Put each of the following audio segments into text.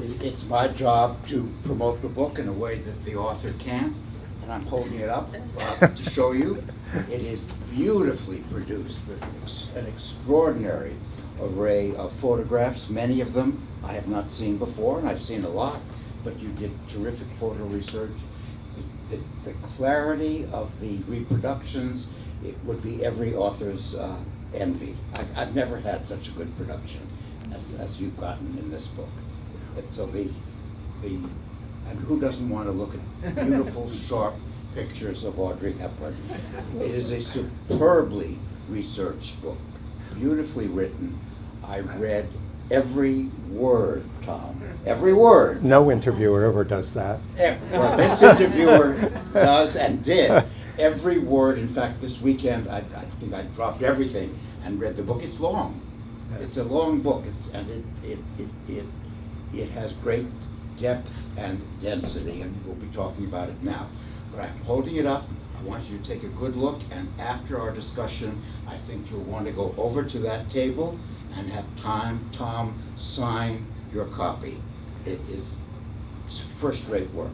It's my job to promote the book in a way that the author can't, and I'm holding it up to show you. It is beautifully produced with an extraordinary array of photographs, many of them I have not seen before, and I've seen a lot, but you did terrific photo research. The clarity of the reproductions, it would be every author's envy. I've never had such a good production as you've gotten in this book. And so and who doesn't want to look at beautiful, sharp pictures of Audrey Hepburn? It is a superbly researched book, beautifully written. I read every word, Tom, every word. No interviewer ever does that. Well, this interviewer does and did every word. In fact, this weekend, I think I dropped everything and read the book. It's long. It's a long book, it has great depth and density, and we'll be talking about it now. But I'm holding it up. I want you to take a good look, and after our discussion, I think you'll want to go over to that table and have Tom sign your copy. It is first-rate work.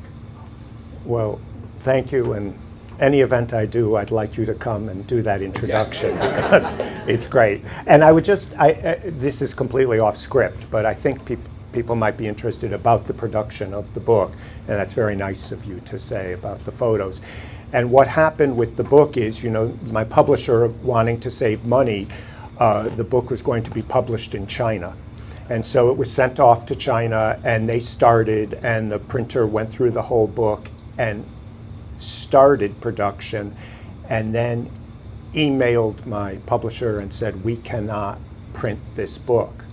Well, thank you, and any event I do, I'd like you to come and do that introduction. Yeah. It's great. And I would just, this is completely off script, but I think people might be interested about the production of the book, and that's very nice of you to say about the photos. And what happened with the book is, you know, my publisher wanting to save money, the book was going to be published in China. And so it was sent off to China, and they started, and the printer went through the whole book and started production, and then emailed my publisher and said, we cannot print this book.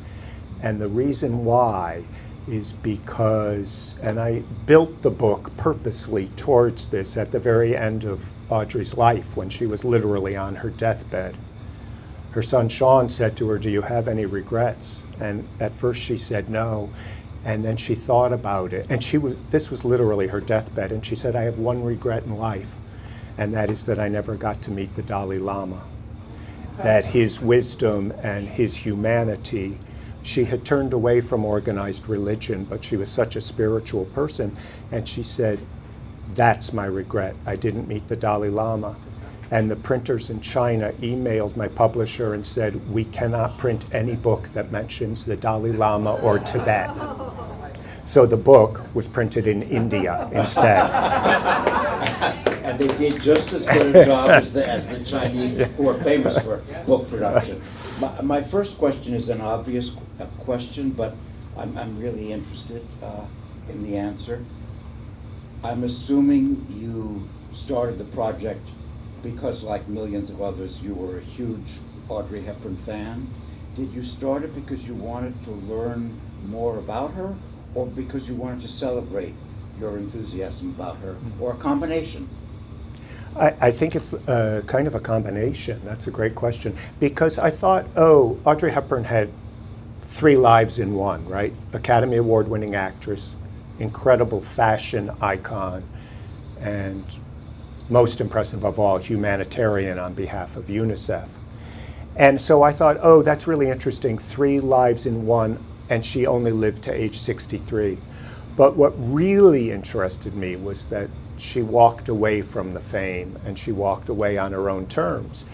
And the reason why is because, and I built the book purposely towards this at the very end of Audrey's life, when she was literally on her deathbed. Her son Sean said to her, do you have any regrets? And at first she said no, and then she thought about it. And this was literally her deathbed, and she said, I have one regret in life, and that is that I never got to meet the Dalai Lama. That his wisdom and his humanity, she had turned away from organized religion, but she was such a spiritual person, and she said, that's my regret. I didn't meet the Dalai Lama. And the printers in China emailed my publisher and said, we cannot print any book that mentions the Dalai Lama or Tibet. So the book was printed in India instead. And they did just as good a job as the Chinese, who are famous for book production. My first question is an obvious question, but I'm really interested in the answer. I'm assuming you started the project because, like millions of others, you were a huge Audrey Hepburn fan. Did you start it because you wanted to learn more about her, or because you wanted to celebrate your enthusiasm about her, or a combination? I think it's kind of a combination. That's a great question. Because I thought, oh, Audrey Hepburn had 3 lives in one, right? Academy Award-winning actress, incredible fashion icon, and most impressive of all, humanitarian on behalf of UNICEF. And so I thought, oh, that's really interesting, 3 lives in one, and she only lived to age 63. But what really interested me was that she walked away from the fame, and she walked away on her own terms.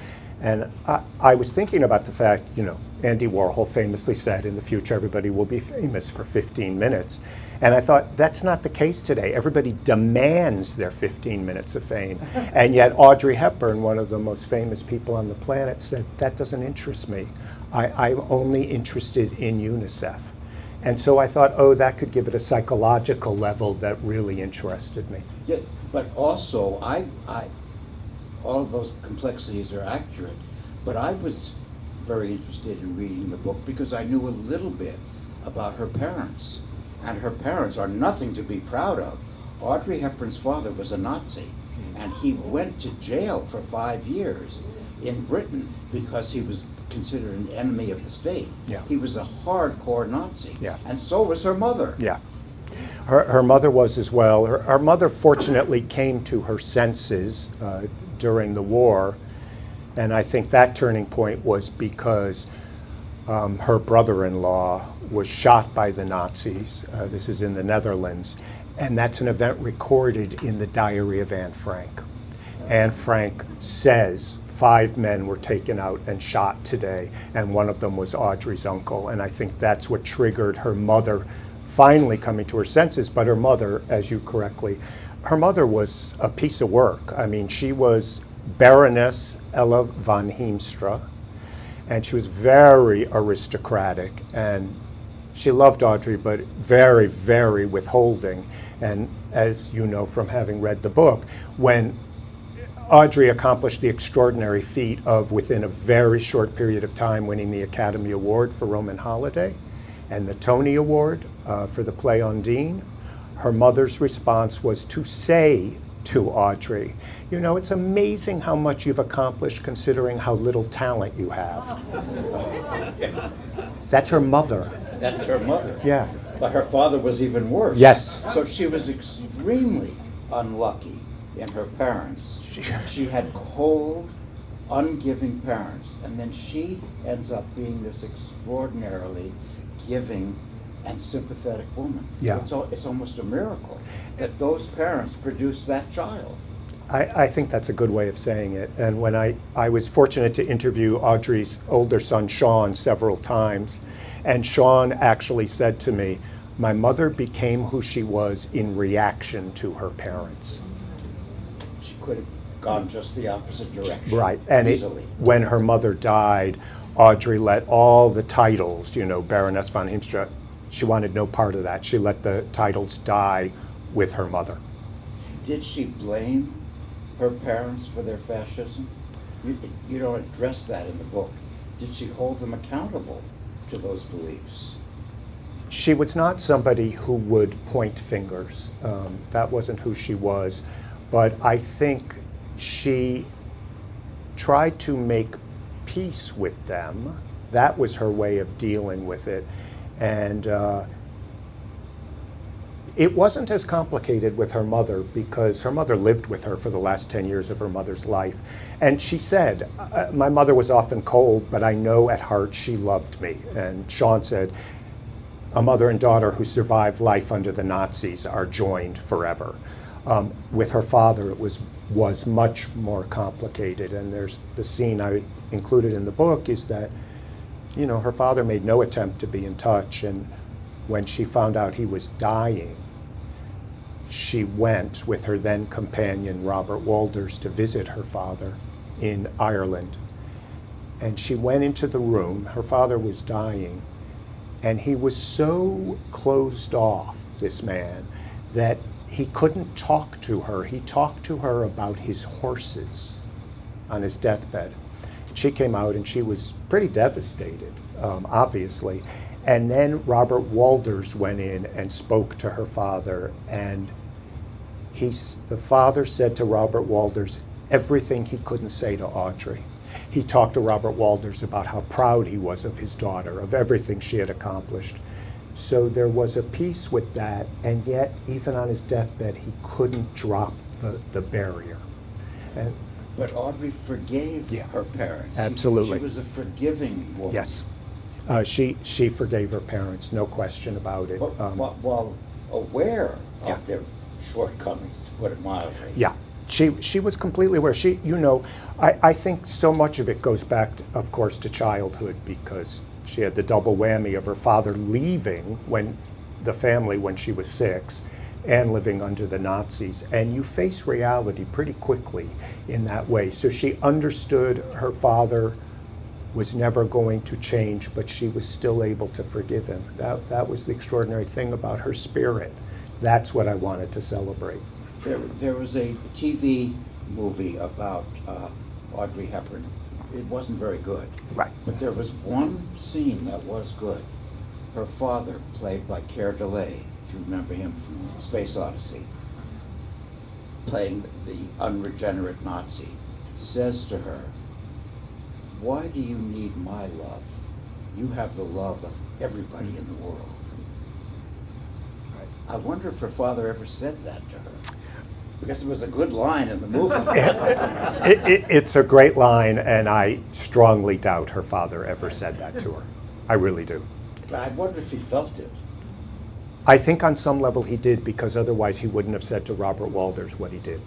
And I was thinking about the fact, you know, Andy Warhol famously said, in the future everybody will be famous for 15 minutes. And I thought, that's not the case today. Everybody demands their 15 minutes of fame. And yet Audrey Hepburn, one of the most famous people on the planet, said, that doesn't interest me. I'm only interested in UNICEF. And so I thought, oh, that could give it a psychological level that really interested me. Yeah, but also, all of those complexities are accurate, but I was very interested in reading the book because I knew a little bit about her parents. And her parents are nothing to be proud of. Audrey Hepburn's father was a Nazi, and he went to jail for 5 years in Britain because he was considered an enemy of the state. Yeah. He was a hardcore Nazi, Yeah. and so was her mother. Yeah. Her mother was as well. Her mother fortunately came to her senses during the war, and I think that turning point was because her brother-in-law was shot by the Nazis. This is in the Netherlands. And that's an event recorded in the diary of Anne Frank. Anne Frank says 5 men were taken out and shot today, and one of them was Audrey's uncle. And I think that's what triggered her mother finally coming to her senses. But her mother, as you correctly, her mother was a piece of work. I mean, she was Baroness Ella von Heemstra, and she was very aristocratic, and she loved Audrey, but very, very withholding. And as you know from having read the book, when Audrey accomplished the extraordinary feat of, within a very short period of time, winning the Academy Award for Roman Holiday and the Tony Award for the play Undine, her mother's response was to say to Audrey, you know, it's amazing how much you've accomplished considering how little talent you have. That's her mother. That's her mother. Yeah. But her father was even worse. Yes. So she was extremely unlucky in her parents. She had cold, ungiving parents, and then she ends up being this extraordinarily giving and sympathetic woman. Yeah. It's almost a miracle that those parents produced that child. I think that's a good way of saying it. And when I was fortunate to interview Audrey's older son, Sean, several times, and Sean actually said to me, my mother became who she was in reaction to her parents. She could have gone just the opposite direction. Right, and easily. When her mother died, Audrey let all the titles, you know, Baroness von Heemstra, she wanted no part of that. She let the titles die with her mother. Did she blame her parents for their fascism? You don't address that in the book. Did she hold them accountable to those beliefs? She was not somebody who would point fingers. That wasn't who she was. But I think she tried to make peace with them. That was her way of dealing with it. And it wasn't as complicated with her mother because her mother lived with her for the last 10 years of her mother's life. And she said, my mother was often cold, but I know at heart she loved me. And Sean said, a mother and daughter who survived life under the Nazis are joined forever. With her father, it was much more complicated. And there's the scene I included in the book is that, you know, her father made no attempt to be in touch. And when she found out he was dying, she went with her then companion, Robert Walders, to visit her father in Ireland. And she went into the room, her father was dying, and he was so closed off, this man, that he couldn't talk to her. He talked to her about his horses on his deathbed. She came out and she was pretty devastated, obviously. And then Robert Walders went in and spoke to her father, and the father said to Robert Walders everything he couldn't say to Audrey. He talked to Robert Walders about how proud he was of his daughter, of everything she had accomplished. So there was a peace with that, and yet even on his deathbed he couldn't drop the barrier. But Audrey forgave her parents. Absolutely. She was a forgiving woman. Yes. She forgave her parents, no question about it. While aware of their shortcomings, to put it mildly. Yeah, she was completely aware. I think so much of it goes back, of course, to childhood, because she had the double whammy of her father leaving the family when she was 6 and living under the Nazis. And you face reality pretty quickly in that way. So she understood her father was never going to change, but she was still able to forgive him. That was the extraordinary thing about her spirit. That's what I wanted to celebrate. There was a TV movie about Audrey Hepburn. It wasn't very good. Right. But there was one scene that was good. Her father, played by Keir Delay, if you remember him from Space Odyssey, playing the unregenerate Nazi, says to her, "Why do you need my love? You have the love of everybody in the world." I wonder if her father ever said that to her, because it was a good line in the movie. It's a great line, and I strongly doubt her father ever said that to her. I really do. But I wonder if he felt it. I think on some level he did, because otherwise he wouldn't have said to Robert Walters what he did,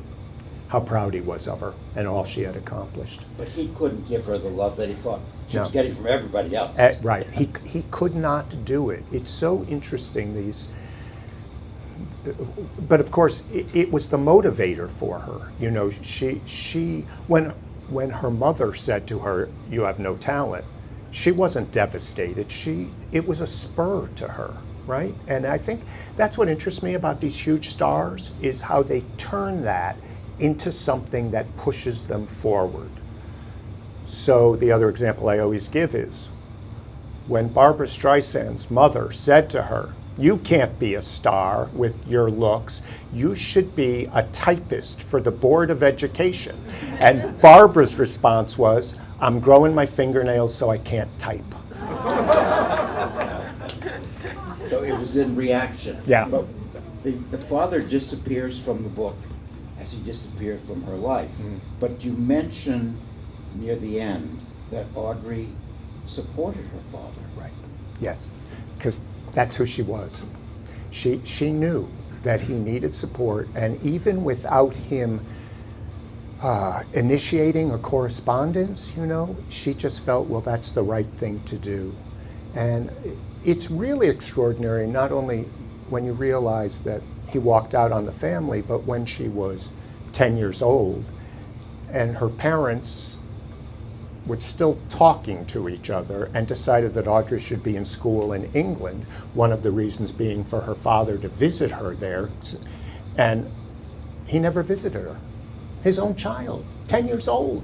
how proud he was of her and all she had accomplished. But he couldn't give her the love that he thought she was No. getting from everybody else. Right, he could not do it. It's so interesting, but of course it was the motivator for her. You know, she when her mother said to her, "You have no talent," she wasn't devastated. It was a spur to her, right? And I think that's what interests me about these huge stars, is how they turn that into something that pushes them forward. So the other example I always give is when Barbra Streisand's mother said to her, "You can't be a star with your looks. You should be a typist for the Board of Education." And Barbara's response was, "I'm growing my fingernails so I can't type." So it was in reaction. Yeah. But the father disappears from the book as he disappeared from her life. But you mention near the end that Audrey supported her father. Right. Yes, because that's who she was. She knew that he needed support, and even without him initiating a correspondence, you know, she just felt, well, that's the right thing to do. And it's really extraordinary, not only when you realize that he walked out on the family, but when she was 10 years old and her parents were still talking to each other and decided that Audrey should be in school in England, one of the reasons being for her father to visit her there. And he never visited her, his own child, 10 years old.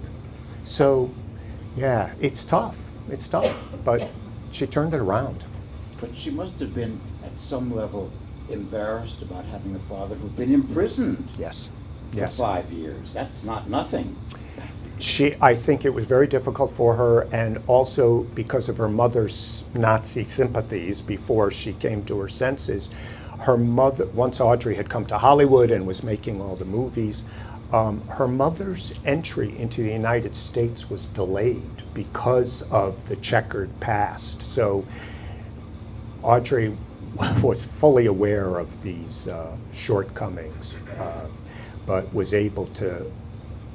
So yeah, it's tough, but she turned it around. But she must have been, at some level, embarrassed about having a father who'd been imprisoned Yes, for yes. 5 years. That's not nothing. I think it was very difficult for her, and also because of her mother's Nazi sympathies before she came to her senses. Her mother, once Audrey had come to Hollywood and was making all the movies, her mother's entry into the United States was delayed because of the checkered past. So Audrey was fully aware of these shortcomings, but was able to.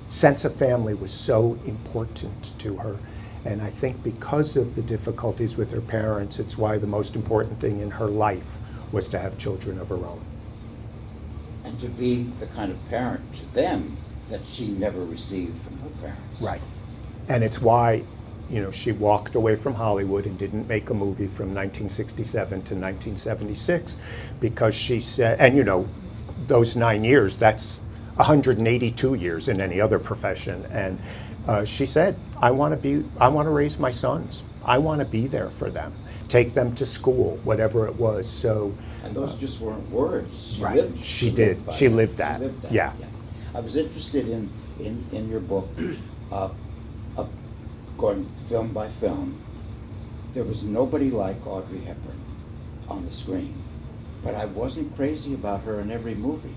Sense of family was so important to her, and I think because of the difficulties with her parents, it's why the most important thing in her life was to have children of her own. And to be the kind of parent to them that she never received from her parents. Right. And it's why, you know, she walked away from Hollywood and didn't make a movie from 1967 to 1976, because she said, and you know, those 9 years, that's 182 years in any other profession, and she said, I want to raise my sons. I want to be there for them, take them to school, whatever it was. So, and those just weren't words. She right. lived. She did. She lived that. Yeah. I was interested in your book, going film by film. There was nobody like Audrey Hepburn on the screen, but I wasn't crazy about her in every movie.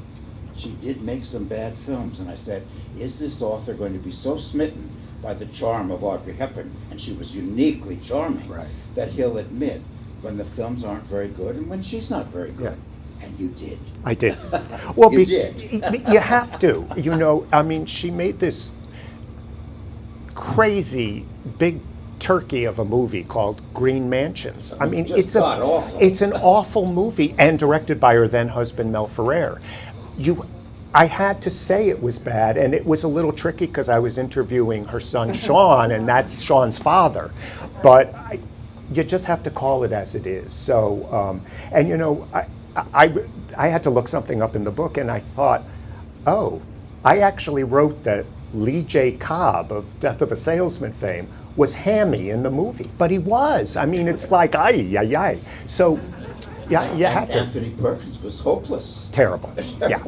She did make some bad films, and I said, is this author going to be so smitten by the charm of Audrey Hepburn, and she was uniquely charming, right, that he'll admit when the films aren't very good and when she's not very good? Yeah. And you did. I did. Well, you did. You have to. You know, I mean, she made this crazy big turkey of a movie called Green Mansions. I mean, it's an awful movie, and directed by her then husband Mel Ferrer. I had to say it was bad, and it was a little tricky because I was interviewing her son Sean, and that's Sean's father. But you just have to call it as it is. So, and you know, I had to look something up in the book, and I thought, oh, I actually wrote that Lee J. Cobb of Death of a Salesman fame was hammy in the movie, but he was. I mean, it's like, ay. So, yeah, you have to. Anthony Perkins was hopeless. Terrible, yeah.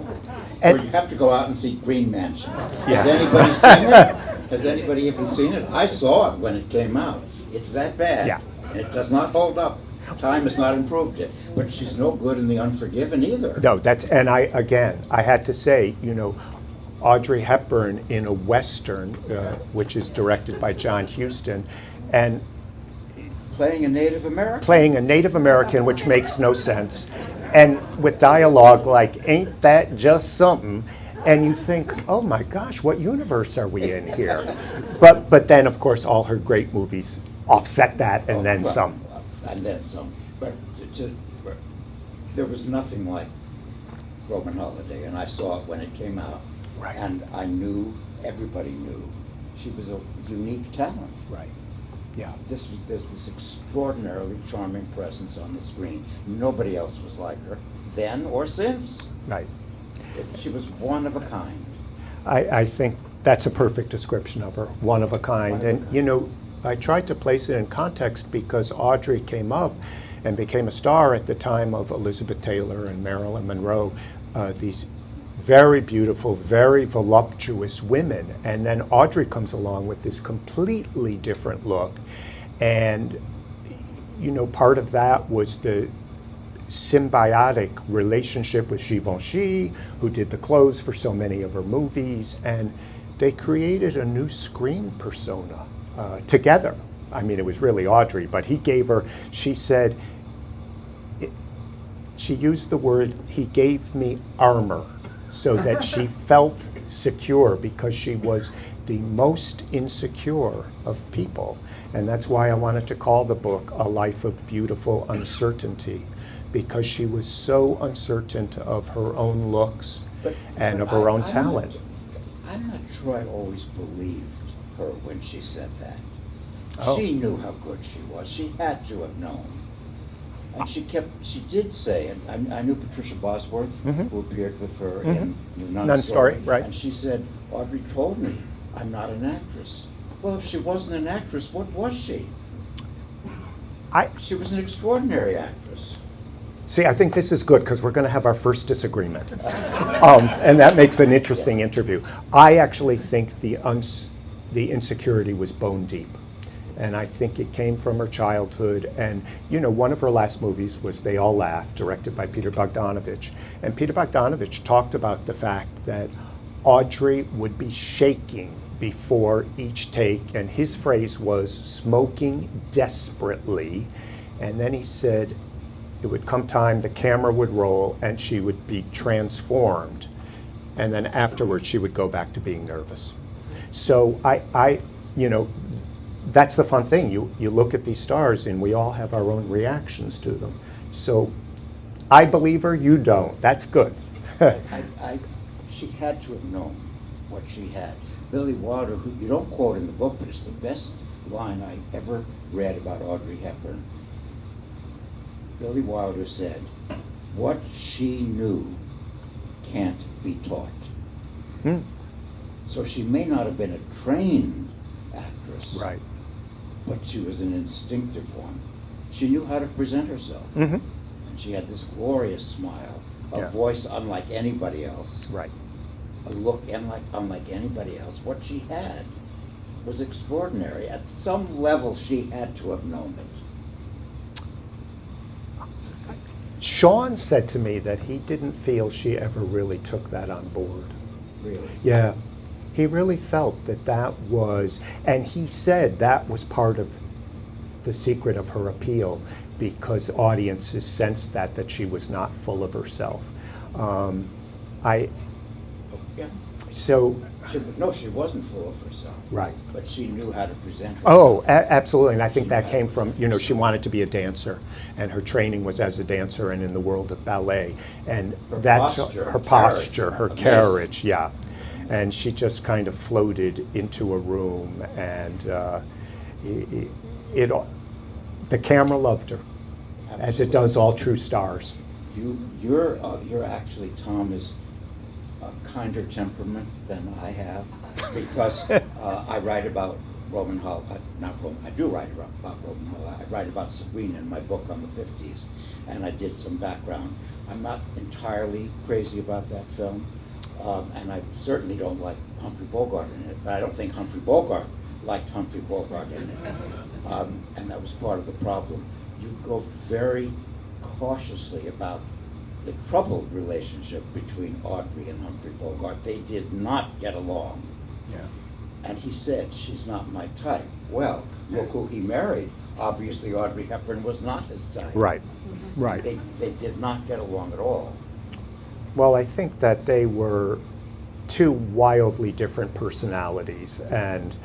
Or you have to go out and see Green Mansion. Yeah. Has anybody seen it? Has anybody even seen it? I saw it when it came out. It's that bad. Yeah. And it does not hold up. Time has not improved it. But she's no good in The Unforgiven either. No, and I had to say, you know, Audrey Hepburn in a Western, which is directed by John Huston, and playing a Native American. Playing a Native American, which makes no sense, and with dialogue like, ain't that just something? And you think, oh my gosh, what universe are we in here? But then, of course, all her great movies offset that and then some. And then some. But there was nothing like Roman Holiday, and I saw it when it came out. Right. And I knew, everybody knew, she was a unique talent. Right. Yeah. There's this extraordinarily charming presence on the screen. Nobody else was like her, then or since. Right. She was one of a kind. I think that's a perfect description of her, one of a kind. And, you know, I tried to place it in context because Audrey came up and became a star at the time of Elizabeth Taylor and Marilyn Monroe, these very beautiful, very voluptuous women. And then Audrey comes along with this completely different look. And, you know, part of that was the symbiotic relationship with Givenchy, who did the clothes for so many of her movies. And they created a new screen persona together. I mean, it was really Audrey, but he gave her, she said, she used the word, he gave me armor, so that she felt secure, because she was the most insecure of people. And that's why I wanted to call the book A Life of Beautiful Uncertainty, because she was so uncertain of her own looks and of her own talent. I'm not sure I always believed her when she said that. Oh. She knew how good she was. She had to have known. And she did say, and I knew Patricia Bosworth, who appeared with her in Nun's Story, right. And she said, Audrey told me I'm not an actress. Well, if she wasn't an actress, what was she? She was an extraordinary actress. See, I think this is good because we're going to have our first disagreement. And that makes an interesting interview. I actually think the insecurity was bone deep. And I think it came from her childhood. And, you know, one of her last movies was They All Laugh, directed by Peter Bogdanovich. And Peter Bogdanovich talked about the fact that Audrey would be shaking before each take. And his phrase was smoking desperately. And then he said it would come time, the camera would roll, and she would be transformed. And then afterwards, she would go back to being nervous. So I you know, that's the fun thing. You look at these stars and we all have our own reactions to them. So I believe her, you don't. That's good. She had to have known what she had. Billy Wilder, who you don't quote in the book, but it's the best line I ever read about Audrey Hepburn. Billy Wilder said, what she knew can't be taught. So she may not have been a trained actress. Right. But she was an instinctive one. She knew how to present herself. And she had this glorious smile, a voice unlike anybody else. Right. A look unlike anybody else. What she had was extraordinary. At some level, she had to have known it. Sean said to me that he didn't feel she ever really took that on board. Really? Yeah. He really felt that was, and he said that was part of the secret of her appeal, because audiences sensed that she was not full of herself. She wasn't full of herself. Right. But she knew how to present herself. Oh, absolutely, and I think that came from, you know, she wanted to be a dancer, and her training was as a dancer and in the world of ballet, and that's her posture, her carriage, yeah. And she just kind of floated into a room, and the camera loved her, as it does all true stars. You're actually, Tom, is a kinder temperament than I have, because I write about Roman Holiday. I do write about Roman Holiday. I write about Sabrina in my book on the 50s, and I did some background. I'm not entirely crazy about that film. And I certainly don't like Humphrey Bogart in it, but I don't think Humphrey Bogart liked Humphrey Bogart in it. And that was part of the problem. You go very cautiously about the troubled relationship between Audrey and Humphrey Bogart. They did not get along. Yeah. And he said, she's not my type. Well, look who he married. Obviously, Audrey Hepburn was not his type. Right, right. They did not get along at all. Well, I think that they were two wildly different personalities, and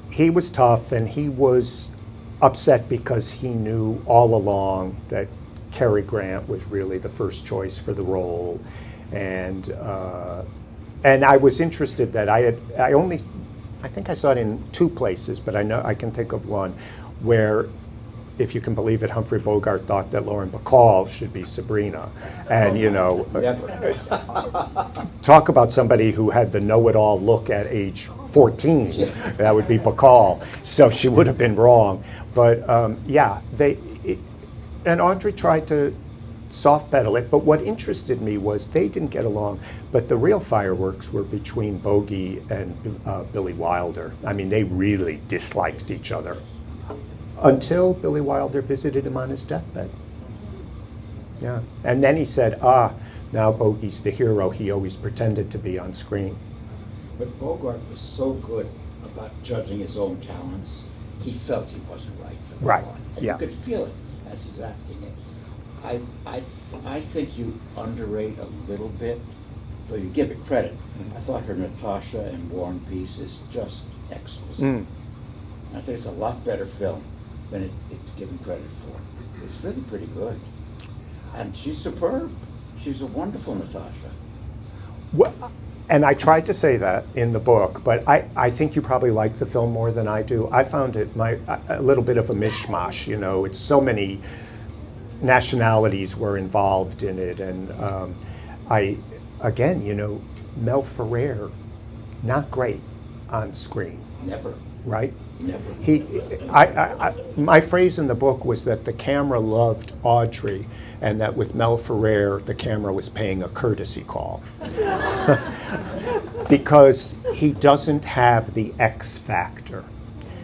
he was tough, and he was upset because he knew all along that Cary Grant was really the first choice for the role, and I was interested that I think I saw it in 2 places, but I know I can think of one where, if you can believe it, Humphrey Bogart thought that Lauren Bacall should be Sabrina. And, you know, Never. talk about somebody who had the know-it-all look at age 14. That would be Bacall. So she would have been wrong. But, and Audrey tried to soft pedal it, but what interested me was they didn't get along, but the real fireworks were between Bogey and Billy Wilder. I mean, they really disliked each other. Until Billy Wilder visited him on his deathbed. Yeah. And then he said, now Bogey's the hero he always pretended to be on screen. But Bogart was so good about judging his own talents, he felt he wasn't right for the Right, part. And yeah. you could feel it as he's acting it. I think you underrate a little bit, though you give it credit. I thought her Natasha and War and Peace is just exquisite. I think it's a lot better film than it's given credit for. It's really pretty good. And she's superb. She's a wonderful Natasha. Well, and I tried to say that in the book, but I think you probably like the film more than I do. I found it a little bit of a mishmash, you know. It's so many nationalities were involved in it, and again, you know, Mel Ferrer, not great on screen. Never. Right? Never. My phrase in the book was that the camera loved Audrey, and that with Mel Ferrer, the camera was paying a courtesy call. Because he doesn't have the X factor.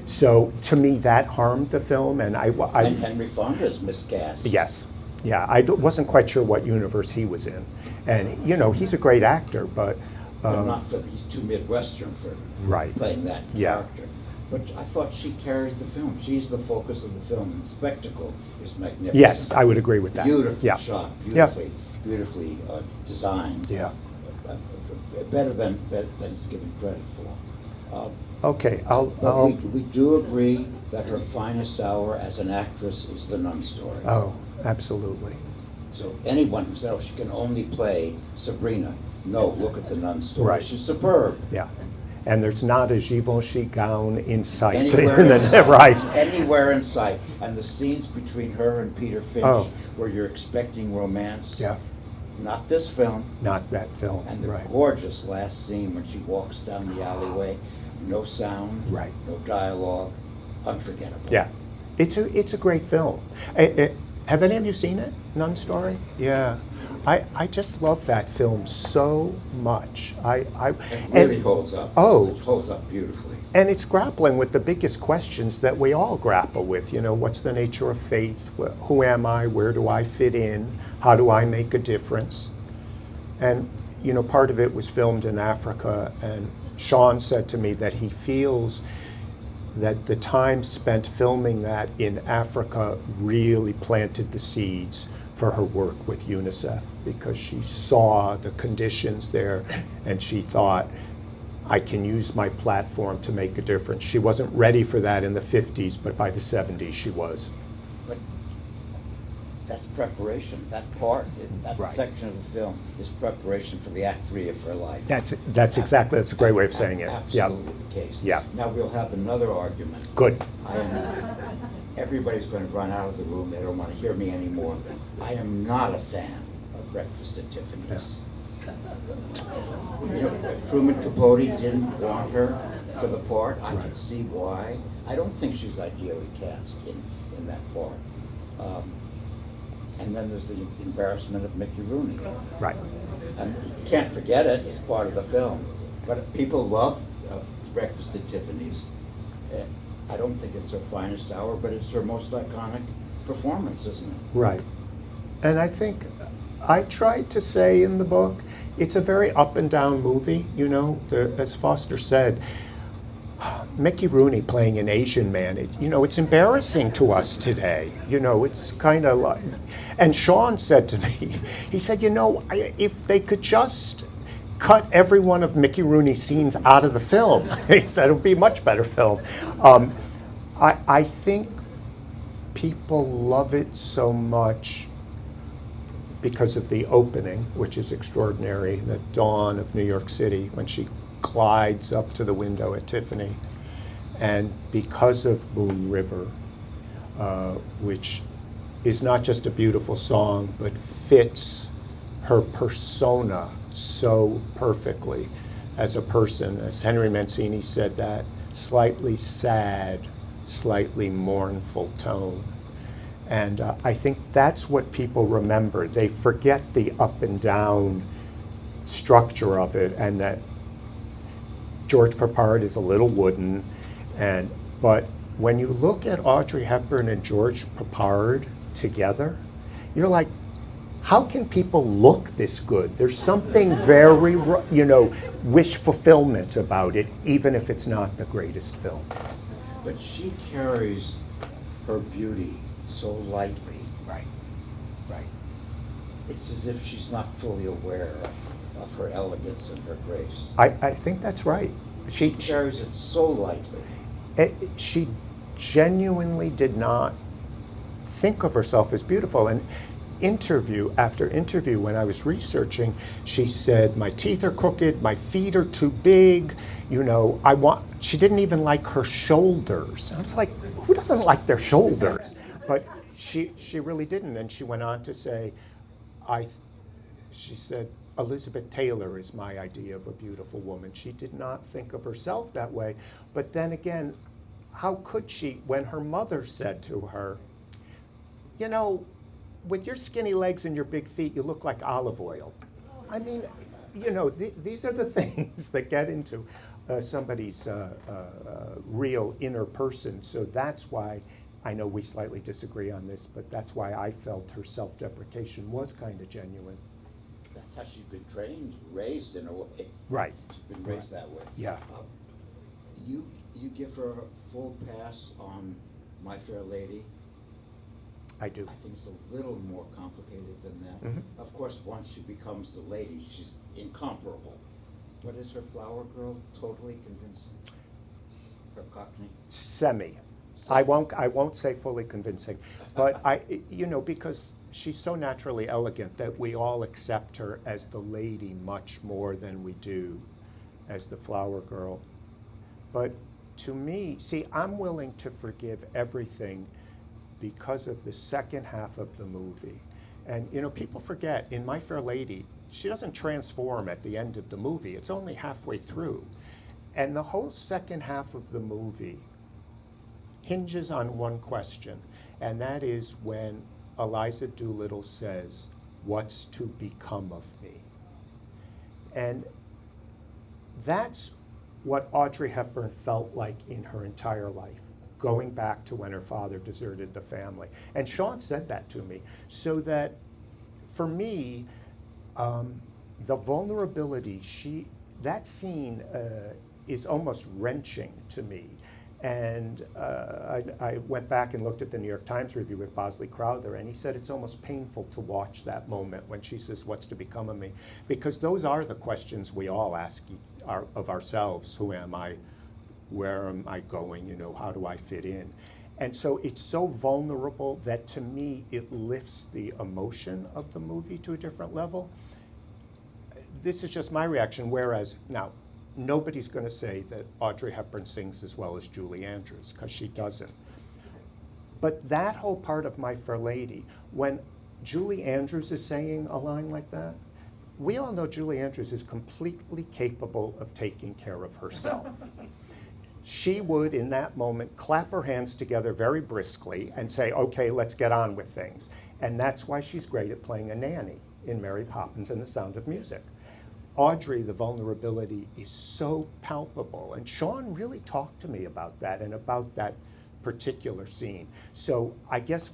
So to me, that harmed the film, and And Henry Fonda's miscast. Yes. Yeah, I wasn't quite sure what universe he was in. And, you know, he's a great actor, but Not for he's too Midwestern for Right. playing that Yeah. character. But I thought she carried the film. She's the focus of the film. And the spectacle is magnificent. yes, I would agree with that. Beautifully Yeah. shot, Yeah. beautifully designed. Yeah. Better than it's given credit for. Okay, But we do agree that her finest hour as an actress is The Nun Story. Oh, absolutely. So anyone who said, oh, she can only play Sabrina, no, look at The Nun Story. Right. She's superb. Yeah. And there's not a Givenchy gown in sight. Anywhere in sight. Right. Anywhere in sight. And the scenes between her and Peter Finch, Oh. where you're expecting romance. Yeah. Not this film. Not that film. And the Right. gorgeous last scene when she walks down the alleyway, no sound, Right. no dialogue, unforgettable. Yeah. It's a great film. Have any of you seen it, Nun Story? Yeah. I just love that film so much. It really holds up. Oh. It holds up beautifully. And it's grappling with the biggest questions that we all grapple with. You know, what's the nature of faith? Who am I? Where do I fit in? How do I make a difference? And, you know, part of it was filmed in Africa, and Sean said to me that he feels that the time spent filming that in Africa really planted the seeds for her work with UNICEF, because she saw the conditions there and she thought, I can use my platform to make a difference. She wasn't ready for that in the 50s, but by the 70s she was. But that's preparation. That part, that Right. section of the film is preparation for the Act 3 of her life. That's a great way of saying it. Yeah. Absolutely the case. Yeah. Now we'll have another argument. Good. Everybody's going to run out of the room. They don't want to hear me anymore. I am not a fan of Breakfast at Tiffany's. You know, Truman Capote didn't want her for the part. I can see why. I don't think she's ideally cast in that part. And then there's the embarrassment of Mickey Rooney. Right. And you can't forget it, it's part of the film. But people love Breakfast at Tiffany's. I don't think it's her finest hour, but it's her most iconic performance, isn't it? Right. And I think I tried to say in the book, it's a very up and down movie, you know, as Foster said. Mickey Rooney playing an Asian man, it's embarrassing to us today. It's kind of like, and Sean said to me, he said, if they could just cut every one of Mickey Rooney's scenes out of the film, he said it would be a much better film. I think people love it so much because of the opening, which is extraordinary, the dawn of New York City when she glides up to the window at Tiffany, and because of Moon River, which is not just a beautiful song, but fits her persona so perfectly as a person. As Henry Mancini said, that slightly sad, slightly mournful tone. And I think that's what people remember. They forget the up and down structure of it, and that George Peppard is a little wooden, but when you look at Audrey Hepburn and George Peppard together, you're like, how can people look this good? There's something very, wish fulfillment about it, even if it's not the greatest film. But she carries her beauty so lightly. Right. It's as if she's not fully aware of her elegance and her grace. I think that's right. She carries it so lightly. She genuinely did not think of herself as beautiful. And interview after interview, when I was researching, she said, my teeth are crooked, my feet are too big, she didn't even like her shoulders. I was like, who doesn't like their shoulders? But she really didn't. And she went on to say, she said, Elizabeth Taylor is my idea of a beautiful woman. She did not think of herself that way. But then again, how could she, when her mother said to her, with your skinny legs and your big feet, you look like olive oil. I mean, these are the things that get into somebody's real inner person. So that's why, I know we slightly disagree on this, but that's why I felt her self-deprecation was kind of genuine. That's how she's been trained, raised in a way. Right. She's been raised that way. Yeah. You give her a full pass on My Fair Lady. I do. I think it's a little more complicated than that. Mm-hmm. Of course, once she becomes the lady, she's incomparable. But is her Flower Girl totally convincing? Her Cockney? Semi. I won't say fully convincing, but because she's so naturally elegant that we all accept her as the lady much more than we do as the Flower Girl. But to me, I'm willing to forgive everything because of the second half of the movie. And people forget, in My Fair Lady, she doesn't transform at the end of the movie. It's only halfway through. And the whole second half of the movie hinges on one question, and that is when Eliza Doolittle says, "What's to become of me?" And that's what Audrey Hepburn felt like in her entire life, going back to when her father deserted the family. And Sean said that to me. So that, for me, the vulnerability, that scene is almost wrenching to me. And I went back and looked at the New York Times review with Bosley Crowther, and he said it's almost painful to watch that moment when she says, "What's to become of me?" Because those are the questions we all ask of ourselves. Who am I? Where am I going? How do I fit in? And so it's so vulnerable that, to me, it lifts the emotion of the movie to a different level. This is just my reaction, whereas, now, nobody's going to say that Audrey Hepburn sings as well as Julie Andrews, because she doesn't. But that whole part of My Fair Lady, when Julie Andrews is saying a line like that, we all know Julie Andrews is completely capable of taking care of herself. She would, in that moment, clap her hands together very briskly and say, "Okay, let's get on with things." And that's why she's great at playing a nanny in Mary Poppins and The Sound of Music. Audrey, the vulnerability is so palpable. And Sean really talked to me about that and about that particular scene. So I guess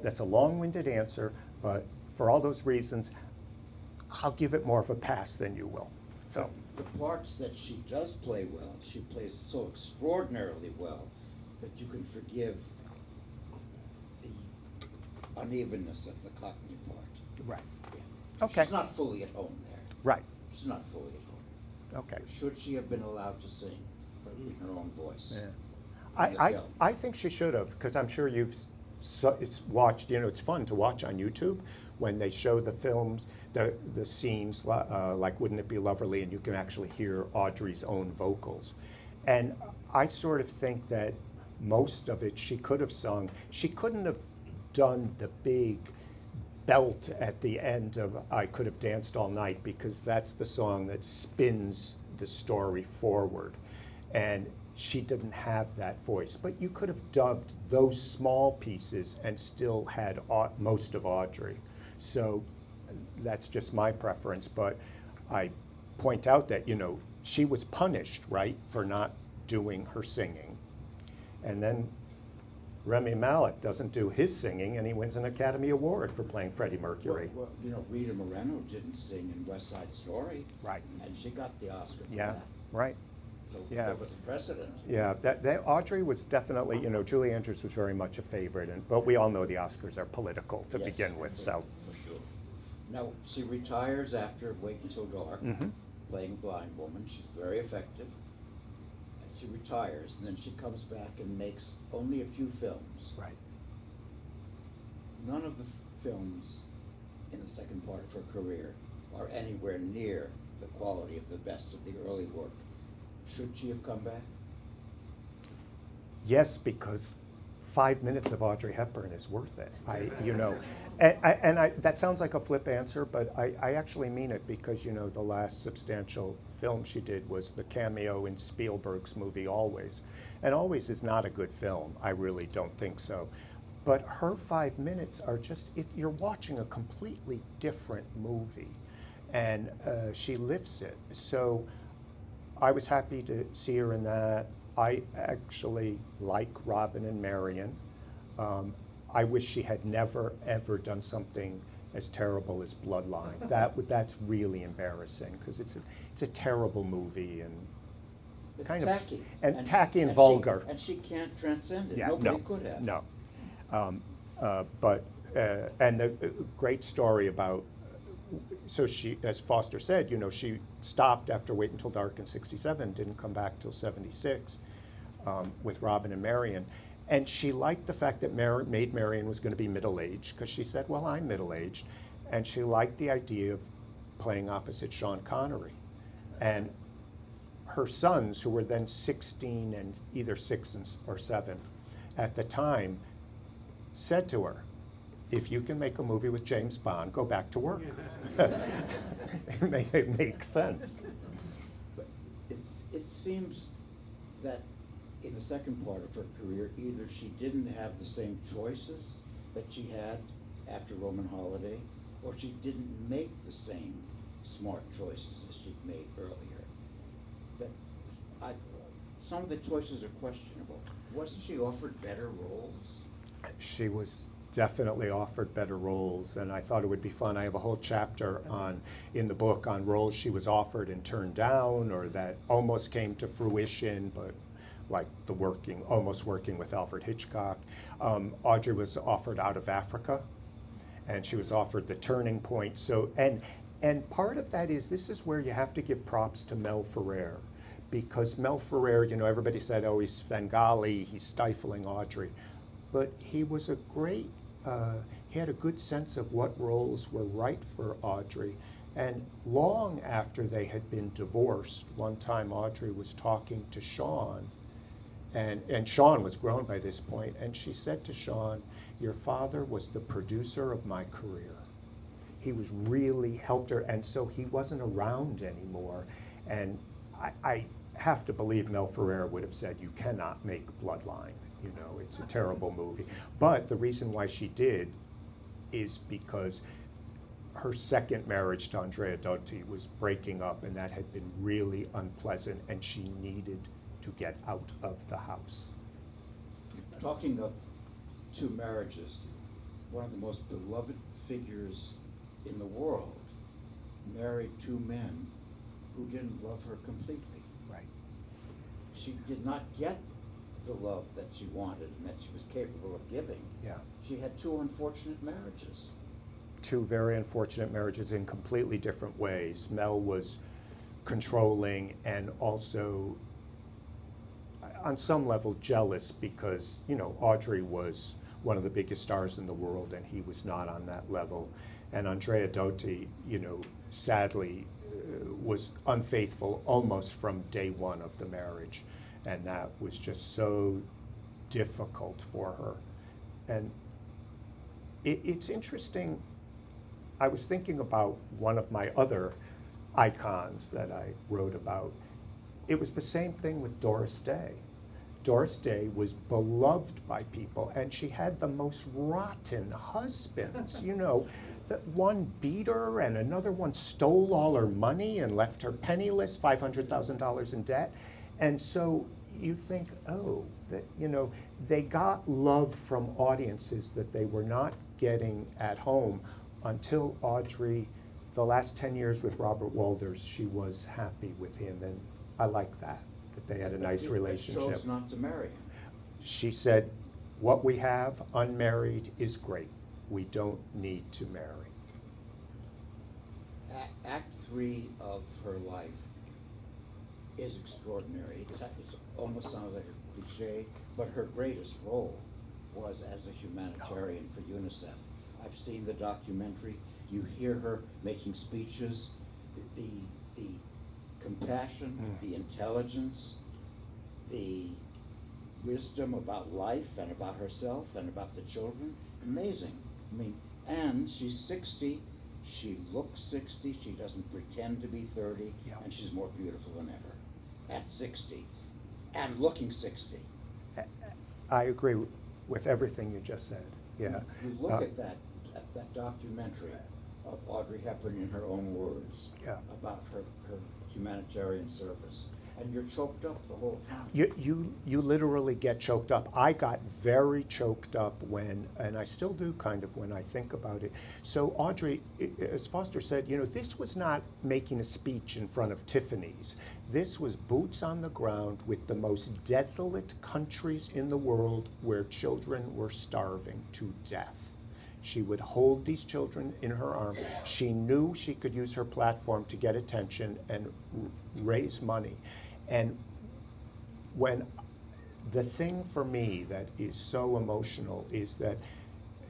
that's a long-winded answer, but for all those reasons, I'll give it more of a pass than you will. So, The parts that she does play well, she plays so extraordinarily well that you can forgive the unevenness of the Cockney part. right, Yeah. Okay. She's not fully at home there. right, She's not fully at home. okay. Should she have been allowed to sing in her own voice? Yeah. in the film? I think she should have, because I'm sure it's watched, it's fun to watch on YouTube when they show the films, the scenes, like Wouldn't It Be Lovely, and you can actually hear Audrey's own vocals. And I sort of think that most of it she could have sung. She couldn't have done the big belt at the end of I Could Have Danced All Night, because that's the song that spins the story forward. And she didn't have that voice. But you could have dubbed those small pieces and still had most of Audrey. So that's just my preference. But I point out that, she was punished, right, for not doing her singing. And then Rami Malek doesn't do his singing, and he wins an Academy Award for playing Freddie Mercury. Well, Rita Moreno didn't sing in West Side Story. Right. And she got the Oscar for Yeah, that. right. So Yeah. there was a precedent. Yeah, Audrey was definitely, Julie Andrews was very much a favorite, but we all know the Oscars are political to Yes, begin with, so. For sure. Now, she retires after Wait Until Dark, Mhm. playing a blind woman. She's very effective. And she retires, and then she comes back and makes only a few films. Right. None of the films in the second part of her career are anywhere near the quality of the best of the early work. Should she have come back? Yes, because 5 minutes of Audrey Hepburn is worth it. And that sounds like a flip answer, but I actually mean it because, the last substantial film she did was the cameo in Spielberg's movie Always. And Always is not a good film. I really don't think so. But her 5 minutes are just, you're watching a completely different movie. And she lifts it. So I was happy to see her in that. I actually like Robin and Marion. I wish she had never, ever done something as terrible as Bloodline. That's really embarrassing because it's a terrible movie and It's kind tacky. of tacky and vulgar. And she can't transcend it. Yeah, Nobody could have. No. And the great story about, so she, as Foster said, she stopped after Wait Until Dark in '67, didn't come back till '76 with Robin and Marion. And she liked the fact that Maid Marian was going to be middle-aged, because she said, well, I'm middle-aged. And she liked the idea of playing opposite Sean Connery. And her sons, who were then 16 and either 6 or 7 at the time, said to her, if you can make a movie with James Bond, go back to work. It makes sense. But it seems that in the second part of her career, either she didn't have the same choices that she had after Roman Holiday, or she didn't make the same smart choices as she'd made earlier. But some of the choices are questionable. Wasn't she offered better roles? She was definitely offered better roles, and I thought it would be fun. I have a whole chapter in the book on roles she was offered and turned down, or that almost came to fruition, but like almost working with Alfred Hitchcock. Audrey was offered Out of Africa, and she was offered The Turning Point. So, and part of that is, this is where you have to give props to Mel Ferrer, because Mel Ferrer, everybody said, oh, he's Svengali, he's stifling Audrey. But he was he had a good sense of what roles were right for Audrey. And long after they had been divorced, one time Audrey was talking to Sean, and Sean was grown by this point, and she said to Sean, your father was the producer of my career. He was really helped her, and so he wasn't around anymore. And I have to believe Mel Ferrer would have said, you cannot make Bloodline. It's a terrible movie. But the reason why she did is because her second marriage to Andrea Dotti was breaking up, and that had been really unpleasant, and she needed to get out of the house. Talking of two marriages, one of the most beloved figures in the world married two men who didn't love her completely. Right. She did not get the love that she wanted and that she was capable of giving. Yeah. She had two unfortunate marriages. Two very unfortunate marriages in completely different ways. Mel was controlling and also, on some level, jealous because, Audrey was one of the biggest stars in the world and he was not on that level. And Andrea Dotti, sadly, was unfaithful almost from day one of the marriage. And that was just so difficult for her. And it's interesting. I was thinking about one of my other icons that I wrote about. It was the same thing with Doris Day. Doris Day was beloved by people, and she had the most rotten husbands. That one beat her, and another one stole all her money and left her penniless, $500,000 in debt. And so you think, they got love from audiences that they were not getting at home until Audrey, the last 10 years with Robert Walters, she was happy with him, and I like that they had a nice relationship. She chose not to marry him. She said, what we have unmarried is great. We don't need to marry. Act 3 of her life is extraordinary. It almost sounds like a cliche, but her greatest role was as a humanitarian for UNICEF. I've seen the documentary. You hear her making speeches, the compassion, the intelligence, the wisdom about life and about herself and about the children. Amazing. And she's 60. She looks 60. She doesn't pretend to be 30. Yeah. And she's more beautiful than ever at 60 and looking 60. I agree with everything you just said. Yeah. You look at that documentary of Audrey Hepburn in her own words about her humanitarian service, and you're choked up the whole time. You literally get choked up. I got very choked up and I still do kind of when I think about it. So Audrey, as Foster said, this was not making a speech in front of Tiffany's. This was boots on the ground with the most desolate countries in the world where children were starving to death. She would hold these children in her arms. She knew she could use her platform to get attention and raise money. And when the thing for me that is so emotional is that,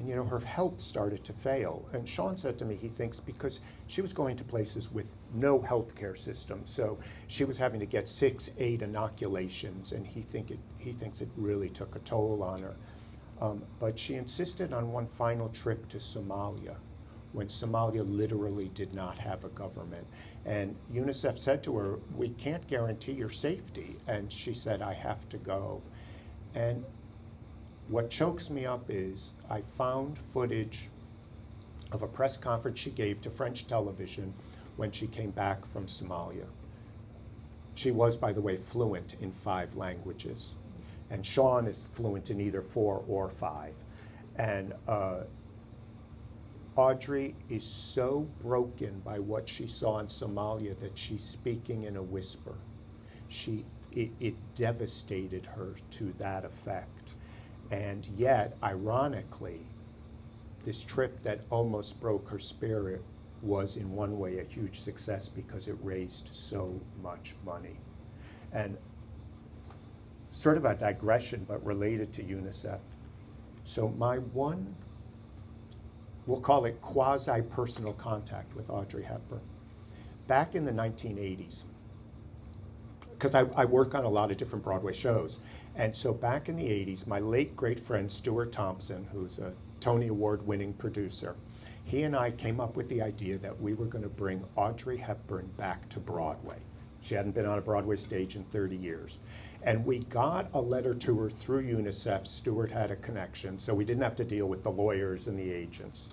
her health started to fail. And Sean said to me, he thinks because she was going to places with no health care system. So she was having to get 6, 8 inoculations, and he thinks it really took a toll on her. But she insisted on one final trip to Somalia, when Somalia literally did not have a government. And UNICEF said to her, we can't guarantee your safety. And she said, I have to go. And what chokes me up is I found footage of a press conference she gave to French television when she came back from Somalia. She was, by the way, fluent in 5 languages. And Sean is fluent in either 4 or 5. And Audrey is so broken by what she saw in Somalia that she's speaking in a whisper. It devastated her to that effect. And yet, ironically, this trip that almost broke her spirit was in one way a huge success because it raised so much money. And sort of a digression, but related to UNICEF. So my one, we'll call it quasi-personal contact with Audrey Hepburn. Back in the 1980s, because I work on a lot of different Broadway shows, and so back in the 80s, my late great friend Stuart Thompson, who's a Tony Award-winning producer, he and I came up with the idea that we were going to bring Audrey Hepburn back to Broadway. She hadn't been on a Broadway stage in 30 years. And we got a letter to her through UNICEF. Stuart had a connection, so we didn't have to deal with the lawyers and the agents.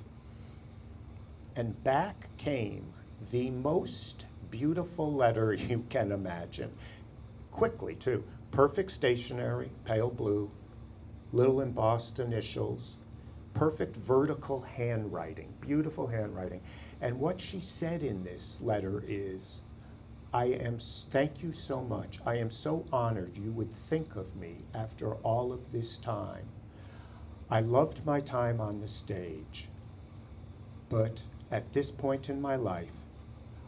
And back came the most beautiful letter you can imagine. Quickly, too. Perfect stationery, pale blue, little embossed initials, perfect vertical handwriting, beautiful handwriting. And what she said in this letter is, thank you so much. I am so honored you would think of me after all of this time. I loved my time on the stage, but at this point in my life,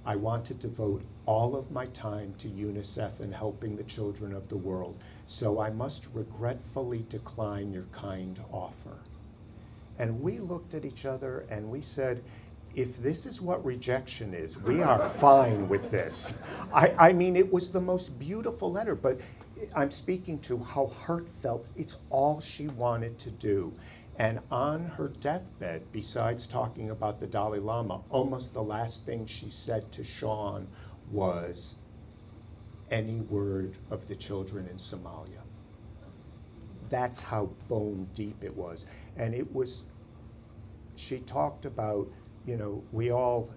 I want to devote all of my time to UNICEF and helping the children of the world, so I must regretfully decline your kind offer. And we looked at each other and we said, if this is what rejection is, we are fine with this. I mean, it was the most beautiful letter, but I'm speaking to how heartfelt, it's all she wanted to do. And on her deathbed, besides talking about the Dalai Lama, almost the last thing she said to Sean was, any word of the children in Somalia. That's how bone deep it was. And it was, she talked about, you know, we all,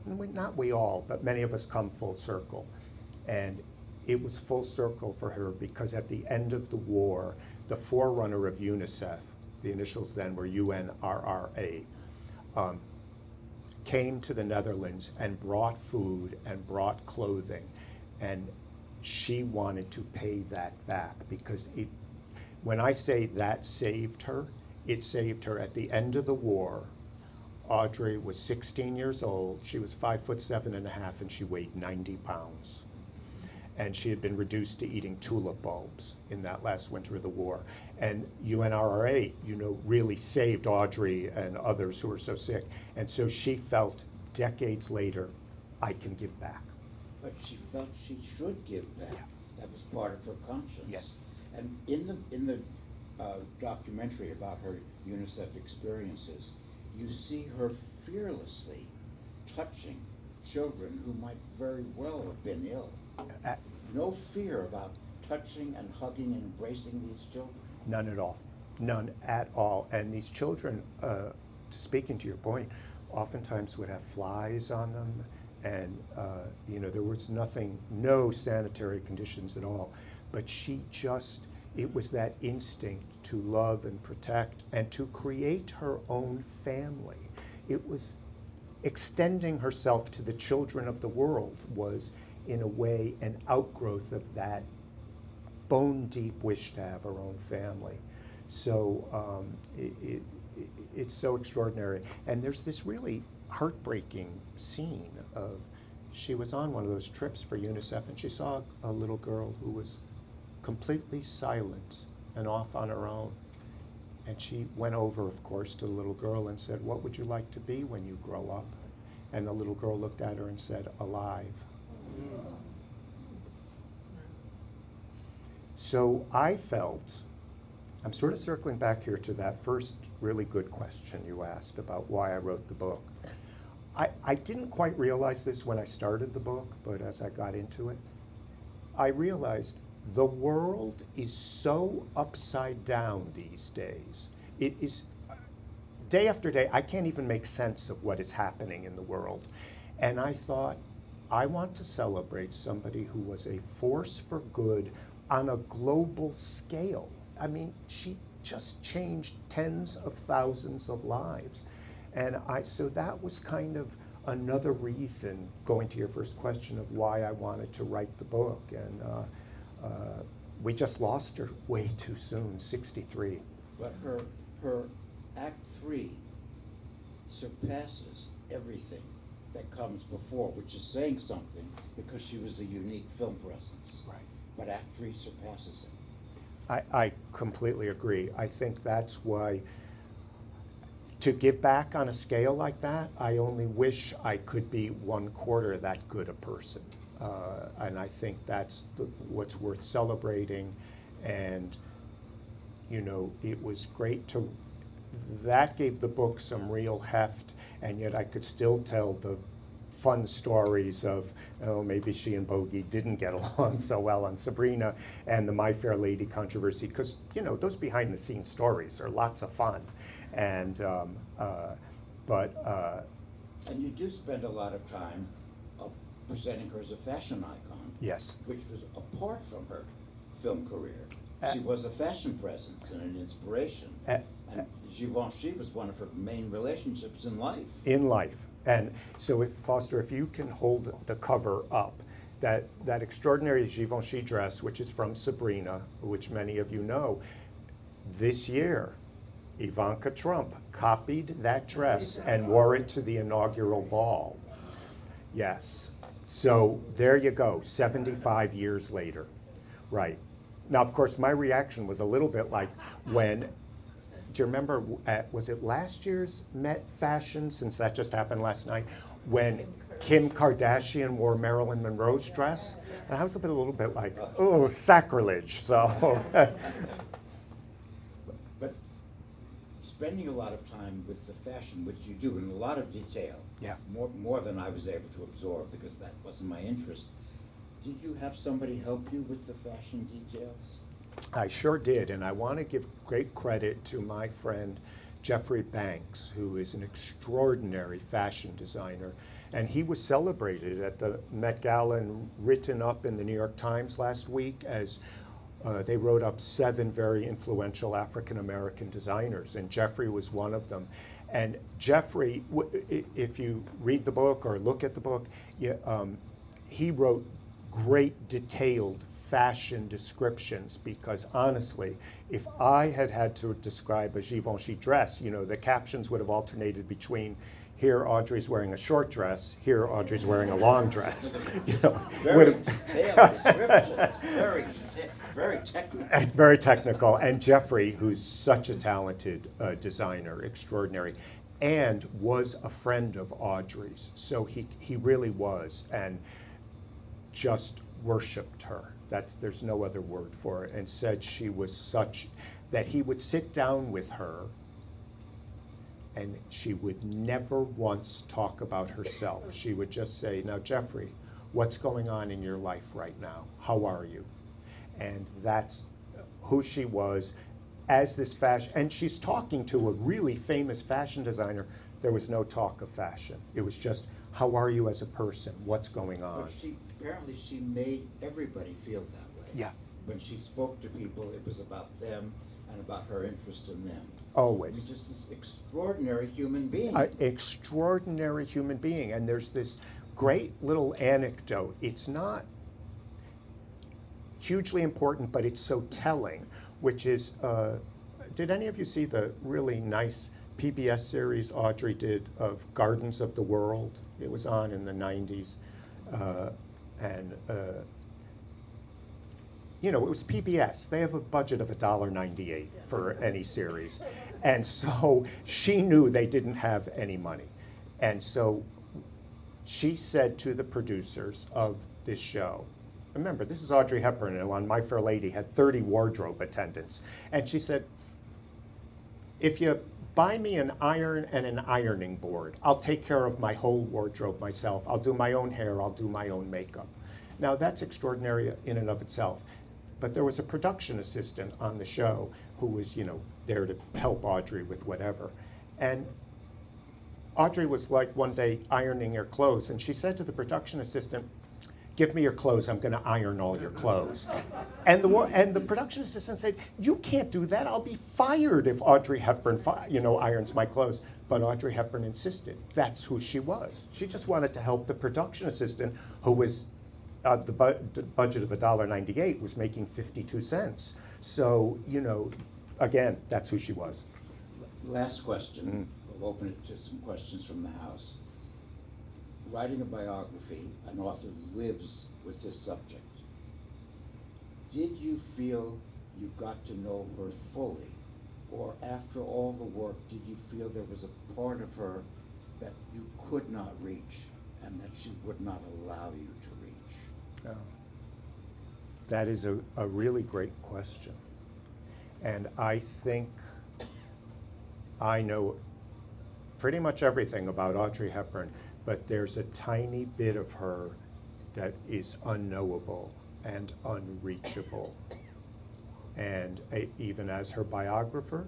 not we all, but many of us come full circle. And it was full circle for her because at the end of the war, the forerunner of UNICEF, the initials then were UNRRA, came to the Netherlands and brought food and brought clothing. And she wanted to pay that back because when I say that saved her, it saved her at the end of the war. Audrey was 16 years old. She was 5'7.5" and she weighed 90 pounds. And she had been reduced to eating tulip bulbs in that last winter of the war. And UNRRA, you know, really saved Audrey and others who were so sick. And so she felt decades later, I can give back. But she felt she should give back. Yeah. That was part of her conscience. Yes. And in the documentary about her UNICEF experiences, you see her fearlessly touching children who might very well have been ill. No fear about touching and hugging and embracing these children. None at all. None at all. And these children, speaking to your point, oftentimes would have flies on them. And, you know, there was no sanitary conditions at all. But she just, it was that instinct to love and protect and to create her own family. It was extending herself to the children of the world was, in a way, an outgrowth of that bone deep wish to have her own family. So it's so extraordinary. And there's this really heartbreaking scene of, she was on one of those trips for UNICEF and she saw a little girl who was completely silent and off on her own. And she went over, of course, to the little girl and said, what would you like to be when you grow up? And the little girl looked at her and said, alive. So I felt, I'm sort of circling back here to that first really good question you asked about why I wrote the book. I didn't quite realize this when I started the book, but as I got into it, I realized the world is so upside down these days. It is, day after day, I can't even make sense of what is happening in the world. And I thought, I want to celebrate somebody who was a force for good on a global scale. I mean, she just changed tens of thousands of lives. And so that was kind of another reason, going to your first question of why I wanted to write the book. And we just lost her way too soon, 63. But her Act 3 surpasses everything that comes before, which is saying something because she was a unique film presence. Right. But Act 3 surpasses it. I completely agree. I think that's why, to give back on a scale like that, I only wish I could be 1/4 that good a person. And I think that's what's worth celebrating. And, you know, it was great that gave the book some real heft, and yet I could still tell the fun stories of, oh, maybe she and Bogey didn't get along so well on Sabrina and the My Fair Lady controversy, because, you know, those behind the scenes stories are lots of fun. And, And you do spend a lot of time presenting her as a fashion icon. Yes. Which was apart from her film career. She was a fashion presence and an inspiration. And Givenchy was one of her main relationships in life. In life. And so if, Foster, if you can hold the cover up, that extraordinary Givenchy dress, which is from Sabrina, which many of you know, this year, Ivanka Trump copied that dress and wore it to the inaugural ball. Yes. So there you go, 75 years later. Right. Now, of course, my reaction was a little bit like when, do you remember, was it last year's Met Fashion, since that just happened last night, when Kim Kardashian wore Marilyn Monroe's dress? And I was a little bit like, oh, sacrilege. So. But spending a lot of time with the fashion, which you do in a lot of detail, Yeah. more than I was able to absorb because that wasn't my interest. Did you have somebody help you with the fashion details? I sure did, and I want to give great credit to my friend Jeffrey Banks, who is an extraordinary fashion designer, and he was celebrated at the Met Gala and written up in the New York Times last week as they wrote up 7 very influential African American designers, and Jeffrey was one of them. And Jeffrey, if you read the book or look at the book, he wrote great detailed fashion descriptions, because honestly, if I had to describe a Givenchy dress, the captions would have alternated between here Audrey's wearing a short dress, here Audrey's wearing a long dress. Very detailed description. Very technical. Very technical. And Jeffrey, who's such a talented designer, extraordinary, and was a friend of Audrey's. So he really was, and just worshipped her. There's no other word for it, and said she was such, that he would sit down with her and she would never once talk about herself. She would just say, now Jeffrey, what's going on in your life right now? How are you? And that's who she was as this fashion, and she's talking to a really famous fashion designer. There was no talk of fashion. It was just, how are you as a person? What's going on? But apparently she made everybody feel that way. Yeah. When she spoke to people, it was about them and about her interest in them. Always. I mean, just this extraordinary human being. Extraordinary human being. And there's this great little anecdote. It's not hugely important, but it's so telling, which is, did any of you see the really nice PBS series Audrey did of Gardens of the World? It was on in the 90s. It was PBS. They have a budget of $1.98 for any series. And so she knew they didn't have any money. And so she said to the producers of this show, remember, this is Audrey Hepburn, who on My Fair Lady had 30 wardrobe attendants. And she said, if you buy me an iron and an ironing board, I'll take care of my whole wardrobe myself. I'll do my own hair, I'll do my own makeup. Now that's extraordinary in and of itself. But there was a production assistant on the show who was, there to help Audrey with whatever. And Audrey was like one day ironing her clothes, and she said to the production assistant, give me your clothes, I'm gonna iron all your clothes. And the production assistant said, you can't do that, I'll be fired if Audrey Hepburn irons my clothes. But Audrey Hepburn insisted. That's who she was. She just wanted to help the production assistant, who was, the budget of $1.98 was making 52 cents. So, again, that's who she was. Last question. We'll open it to some questions from the house. Writing a biography, an author lives with this subject. Did you feel you got to know her fully? Or after all the work, did you feel there was a part of her that you could not reach and that she would not allow you to reach? Oh, that is a really great question. And I think I know pretty much everything about Audrey Hepburn, but there's a tiny bit of her that is unknowable and unreachable. And even as her biographer,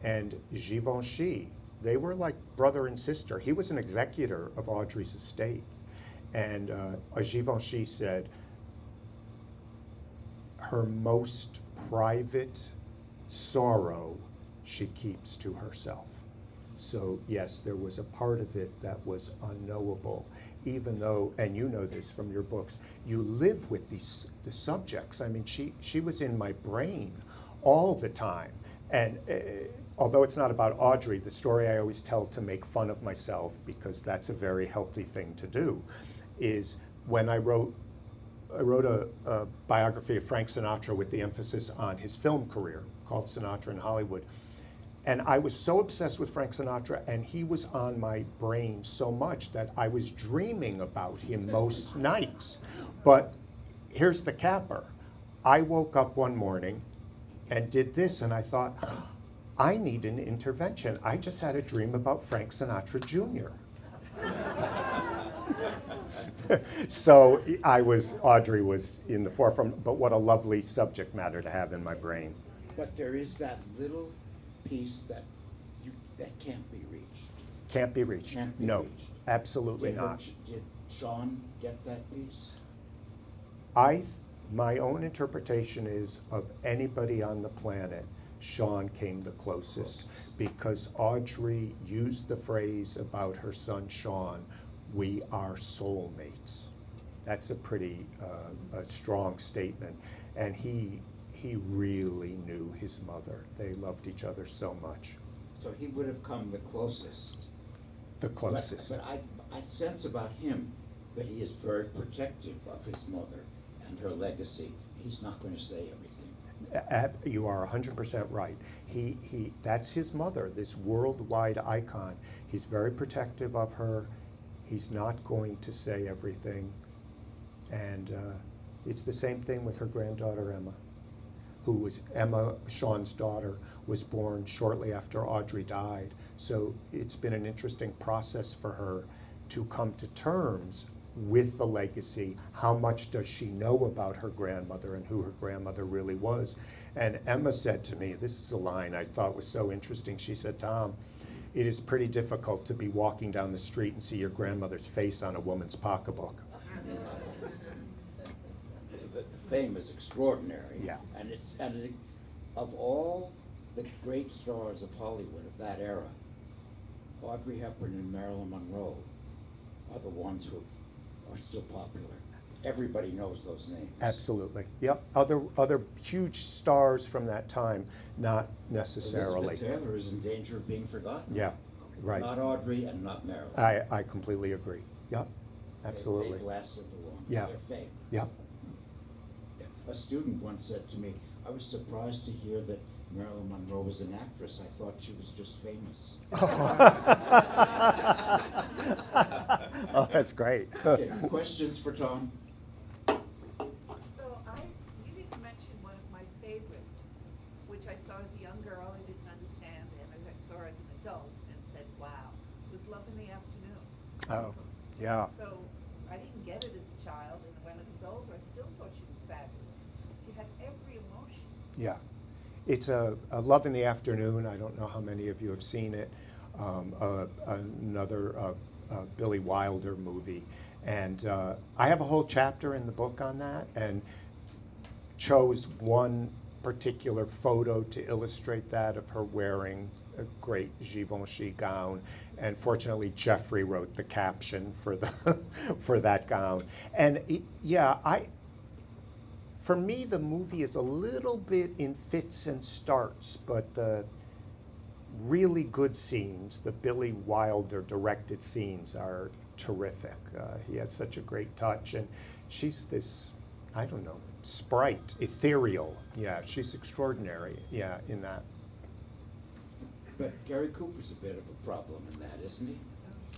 and Givenchy, they were like brother and sister. He was an executor of Audrey's estate. And Givenchy said her most private sorrow she keeps to herself. So yes, there was a part of it that was unknowable, even though, and you know this from your books, you live with the subjects. I mean, she was in my brain all the time. And although it's not about Audrey, the story I always tell to make fun of myself, because that's a very healthy thing to do, is when I wrote a biography of Frank Sinatra with the emphasis on his film career called Sinatra in Hollywood. And I was so obsessed with Frank Sinatra, and he was on my brain so much that I was dreaming about him most nights. But here's the capper. I woke up one morning and did this, and I thought, I need an intervention. I just had a dream about Frank Sinatra Jr. So Audrey was in the forefront, but what a lovely subject matter to have in my brain. But there is that little piece that can't be reached. Can't be reached. Can't be No, reached. absolutely not. Did Sean get that piece? My own interpretation is of anybody on the planet, Sean came the closest, because Audrey used the phrase about her son Sean, "We are soulmates." That's a pretty a strong statement, and he really knew his mother. They loved each other so much. So he would have come the closest. The closest. But I sense about him that he is very protective of his mother and her legacy. He's not going to say everything. You are 100% right. That's his mother, this worldwide icon. He's very protective of her. He's not going to say everything. And it's the same thing with her granddaughter, Emma, Sean's daughter, was born shortly after Audrey died. So it's been an interesting process for her to come to terms with the legacy. How much does she know about her grandmother and who her grandmother really was? And Emma said to me, this is a line I thought was so interesting. She said, "Tom, it is pretty difficult to be walking down the street and see your grandmother's face on a woman's pocketbook." The fame is extraordinary. Yeah. Of all the great stars of Hollywood of that era, Audrey Hepburn and Marilyn Monroe are the ones who are still popular. Everybody knows those names. Absolutely. Yep. Other huge stars from that time, not necessarily. Elizabeth Taylor is in danger of being forgotten. Yeah, right. Not Audrey and not Marilyn. I completely agree. Yep. Absolutely. They've lasted the longest. Yeah. Their fame. Yep. A student once said to me, "I was surprised to hear that Marilyn Monroe was an actress. I thought she was just famous." Oh, that's great. Okay, questions for Tom? So you didn't mention one of my favorites, which I saw as a young girl and didn't understand, and as I saw as an adult and said, wow, it was Love in the Afternoon. Oh, yeah. So I didn't get it as a child, and when I was older, I still thought she was fabulous. She had every emotion. Yeah. It's a Love in the Afternoon. I don't know how many of you have seen it. Another Billy Wilder movie. And I have a whole chapter in the book on that, and chose one particular photo to illustrate that, of her wearing a great Givenchy gown. And fortunately, Jeffrey wrote the caption for for that gown. And for me, the movie is a little bit in fits and starts, but the really good scenes, the Billy Wilder directed scenes, are terrific. He had such a great touch, and she's this, I don't know, sprite, ethereal. Yeah, she's extraordinary, yeah, in that. But Gary Cooper's a bit of a problem in that, isn't he?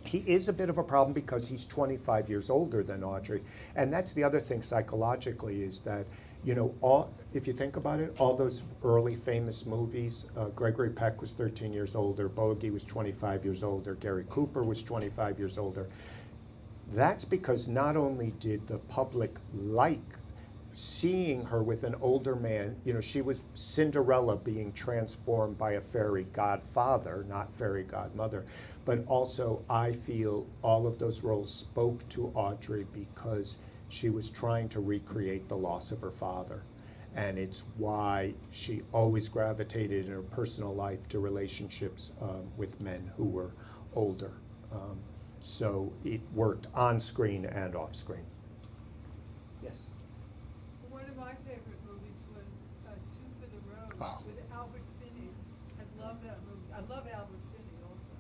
He is a bit of a problem because he's 25 years older than Audrey. And that's the other thing psychologically, is that, you know, if you think about it, all those early famous movies, Gregory Peck was 13 years older, Bogey was 25 years older, Gary Cooper was 25 years older. That's because not only did the public like seeing her with an older man, you know, she was Cinderella being transformed by a fairy godfather, not fairy godmother, but also I feel all of those roles spoke to Audrey because she was trying to recreate the loss of her father. And it's why she always gravitated in her personal life to relationships with men who were older. So it worked on screen and off screen. Yes. One of my favorite movies was Two for the Road Oh. with Albert Finney. I love that movie. I love Albert Finney also.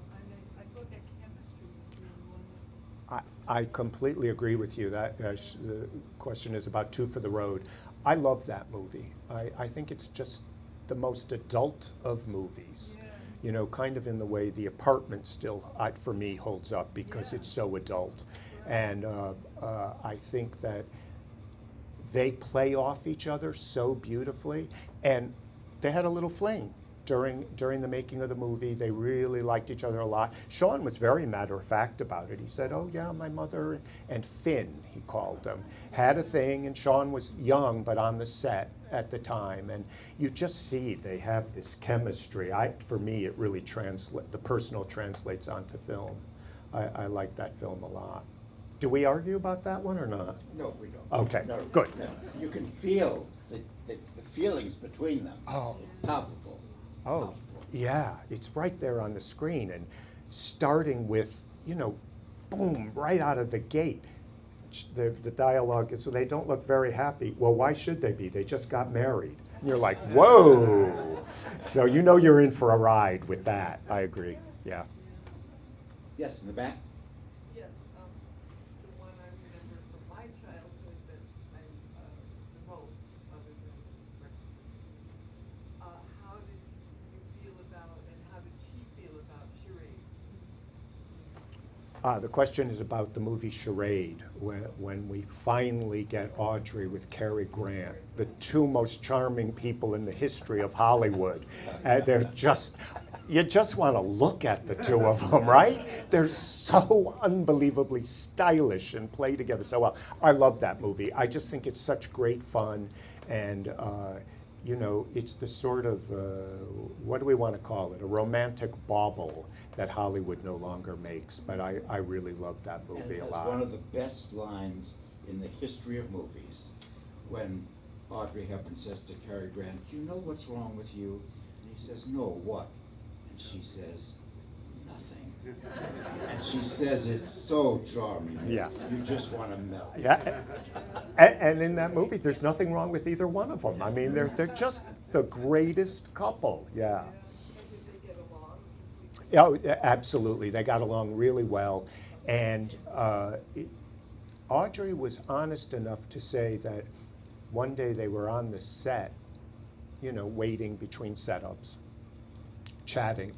I thought that chemistry was really wonderful. I completely agree with you. That the question is about Two for the Road. I love that movie. I think it's just the most adult of movies. Yeah. You know, kind of in the way The Apartment still, for me, holds up because Yeah. it's so adult. Right. And I think that they play off each other so beautifully. And they had a little fling during the making of the movie. They really liked each other a lot. Sean was very matter-of-fact about it. He said, oh yeah, my mother and Finn, he called them, had a thing, and Sean was young but on the set at the time. And you just see they have this chemistry. For me, it really the personal translates onto film. I like that film a lot. Do we argue about that one or not? No, we don't. Okay, No, good. no. You can feel the feelings between them. Oh. Palpable. Oh, Palpable. yeah, it's right there on the screen, and starting with, you know, boom, right out of the gate. The dialogue is, so they don't look very happy. Well, why should they be? They just got married. And you're like, whoa. So you know you're in for a ride with that. I agree, yeah. Yes, in the back? Yes, the one I remember from my childhood that I, the most, other than breakfast. How did you feel about, and how did she feel about charade? The question is about the movie Charade, when we finally get Audrey with Cary Grant, the two most charming people in the history of Hollywood. They're just, you just want to look at the two of them, right? They're so unbelievably stylish and play together so well. I love that movie. I just think it's such great fun, and you know, it's the sort of, what do we want to call it? A romantic bauble that Hollywood no longer makes. But I really love that And movie it a has lot. one of the best lines in the history of movies when Audrey Hepburn says to Cary Grant, "Do you know what's wrong with you?" And he says, "No, what?" And she says, "Nothing." And she says it's so charming. Yeah. You just want to melt. Yeah, and in that movie, there's nothing wrong with either one of them. I mean, they're just the greatest couple. Yeah. Did they get along? Yeah, absolutely. They got along really well, and Audrey was honest enough to say that one day they were on the set, you know, waiting between setups, chatting,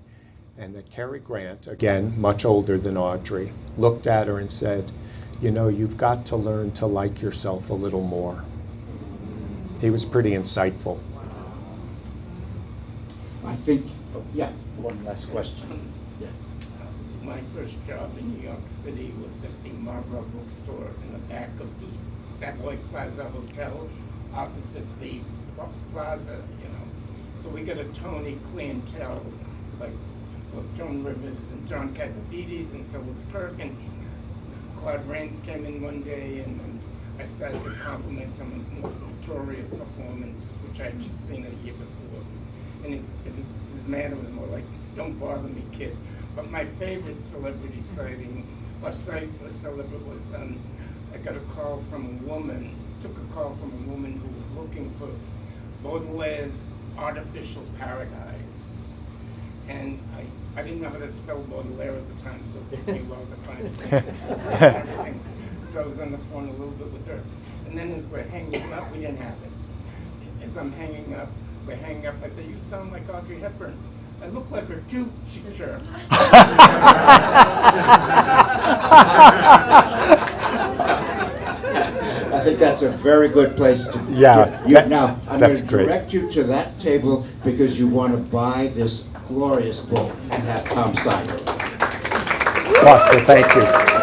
and that Cary Grant, again, much older than Audrey, looked at her and said, you know, you've got to learn to like yourself a little more. He was pretty insightful. I think, oh, yeah, one last question. Yeah. My first job in New York City was at the Marlboro bookstore in the back of the Satellite Plaza Hotel, opposite the plaza, you know. So we got a Tony clientele, like Joan Rivers and John Cassavetes and Phyllis Kirk, and Claude Rains came in one day, and I started to compliment him on his notorious performance, which I had just seen a year before. And his manner was more like, "Don't bother me, kid." But my favorite celebrity sighting, or celebrity was, I got a call from a woman, took a call from a woman who was looking for Baudelaire's Artificial Paradise. And I didn't know how to spell Baudelaire at the time, so it took me a while to find it. So I was on the phone a little bit with her. And then as we're hanging up, we didn't have it. As I'm hanging up, we're hanging up, I say, "You sound like Audrey Hepburn." "I look like her too," she chirped. I think that's a very good place to. Yeah, Now, I'm going that's to great. direct you to that table because you want to buy this glorious book and have Tom sign it. Foster, thank you.